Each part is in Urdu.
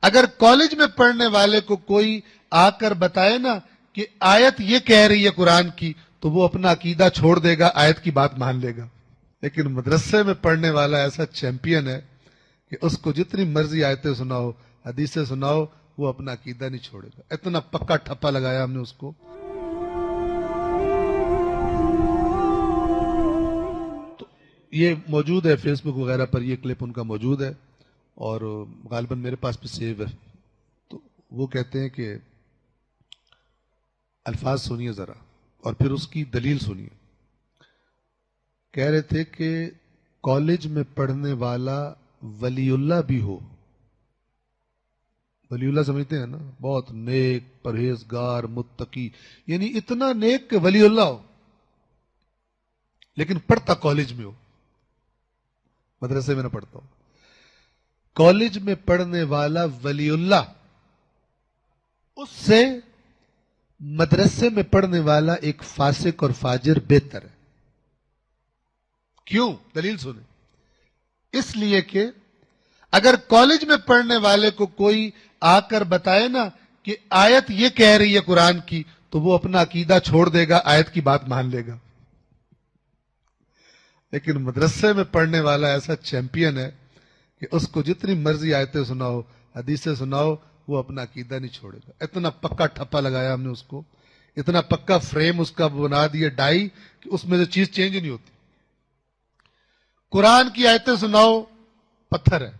اگر کالج میں پڑھنے والے کو کوئی آ کر بتائے نا کہ آیت یہ کہہ رہی ہے قرآن کی تو وہ اپنا عقیدہ چھوڑ دے گا، آیت کی بات مان لے گا. لیکن مدرسے میں پڑھنے والا ایسا چیمپئن ہے کہ اس کو جتنی مرضی آیتیں سناؤ، حدیثیں سناؤ، وہ اپنا عقیدہ نہیں چھوڑے گا. اتنا پکا ٹھپا لگایا ہم نے اس کو. تو یہ موجود ہے فیس بک وغیرہ پر، یہ کلپ ان کا موجود ہے اور غالباً میرے پاس بھی سیو ہے. تو وہ کہتے ہیں کہ الفاظ سنیے ذرا اور پھر اس کی دلیل سنیے. کہہ رہے تھے کہ کالج میں پڑھنے والا ولی اللہ بھی ہو. ولی اللہ سمجھتے ہیں نا، بہت نیک، پرہیزگار، متقی، یعنی اتنا نیک کہ ولی اللہ ہو لیکن پڑھتا کالج میں ہو، مدرسے میں نہ پڑھتا ہو. کالج میں پڑھنے والا ولی اللہ اس سے مدرسے میں پڑھنے والا ایک فاسق اور فاجر بہتر ہے. کیوں؟ دلیل سنیں. اس لیے کہ اگر کالج میں پڑھنے والے کو کوئی آ کر بتائے نا کہ آیت یہ کہہ رہی ہے قرآن کی تو وہ اپنا عقیدہ چھوڑ دے گا، آیت کی بات مان لے گا. لیکن مدرسے میں پڑھنے والا ایسا چیمپئن ہے کہ اس کو جتنی مرضی آیتیں سناؤ، حدیثیں سناؤ، وہ اپنا عقیدہ نہیں چھوڑے گا. اتنا پکا ٹھپا لگایا ہم نے اس کو، اتنا پکا فریم اس کا بنا دیا ڈائی کہ اس میں سے چیز چینج نہیں ہوتی. قرآن کی آیتیں سناؤ، پتھر ہے.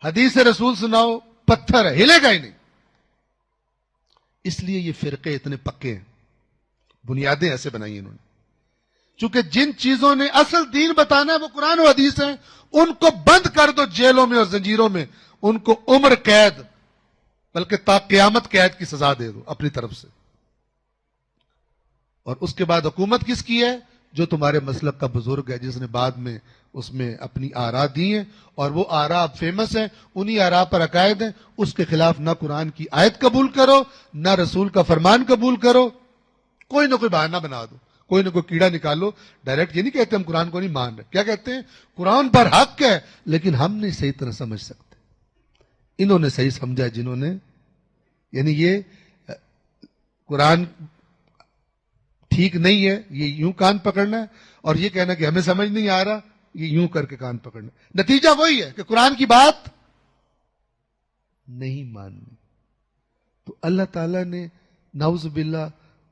حدیث رسول سناؤ، پتھر ہے، ہلے گا ہی نہیں. اس لیے یہ فرقے اتنے پکے ہیں، بنیادیں ایسے بنائی انہوں نے. چونکہ جن چیزوں نے اصل دین بتانا ہے وہ قرآن و حدیث ہیں، ان کو بند کر دو جیلوں میں اور زنجیروں میں، ان کو عمر قید بلکہ تا قیامت قید کی سزا دے دو اپنی طرف سے. اور اس کے بعد حکومت کس کی ہے؟ جو تمہارے مسلک کا بزرگ ہے، جس نے بعد میں اس میں اپنی آراء دی ہیں اور وہ آراء فیمس ہیں، انہی آراء پر عقائد ہیں. اس کے خلاف نہ قرآن کی آیت قبول کرو، نہ رسول کا فرمان قبول کرو. کوئی نہ کوئی بہانہ بنا دو، کوئی نہ کوئی کیڑا نکالو. ڈائریکٹ یہ نہیں کہتے ہم قرآن کو نہیں مان رہے. کیا کہتے ہیں؟ قرآن پر حق ہے لیکن ہم نہیں صحیح طرح سمجھ سکتے. انہوں نے صحیح سمجھا، جنہوں نے، یعنی یہ قرآن ٹھیک نہیں ہے، یہ یوں کان پکڑنا ہے، اور یہ کہنا کہ ہمیں سمجھ نہیں آ رہا، یہ یوں کر کے کان پکڑنا. نتیجہ وہی ہے کہ قرآن کی بات نہیں ماننی. تو اللہ تعالیٰ نے نعوذ باللہ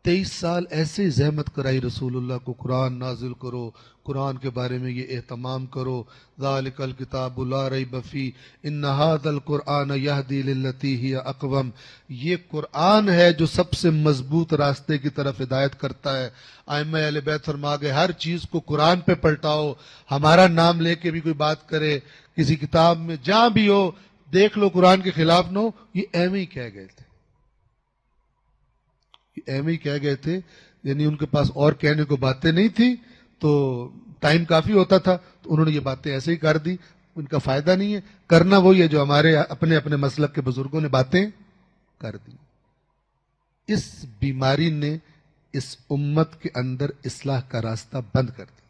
23 سال ایسے زحمت کرائی رسول اللہ کو، قرآن نازل کرو، قرآن کے بارے میں یہ اہتمام کرو. ذالک الکتاب لا ریب فیہ ان ھذا القرآن یہدی للتی ہی اقوم. یہ قرآن ہے جو سب سے مضبوط راستے کی طرف ہدایت کرتا ہے. ائمہ اہل بیت فرما گئے ہر چیز کو قرآن پہ پلٹاؤ. ہمارا نام لے کے بھی کوئی بات کرے کسی کتاب میں جہاں بھی ہو، دیکھ لو قرآن کے خلاف نہ ہو. یہ ایویں ہی کہہ گئے تھے، ایویں ہی کہہ گئے تھے. یعنی ان کے پاس اور کہنے کو باتیں نہیں تھی تو ٹائم کافی ہوتا تھا، تو انہوں نے یہ باتیں ایسے ہی کر دی. ان کا فائدہ نہیں ہے، کرنا وہی ہے جو ہمارے اپنے اپنے مسلک کے بزرگوں نے باتیں کر دی. اس بیماری نے اس امت کے اندر اصلاح کا راستہ بند کر دیا.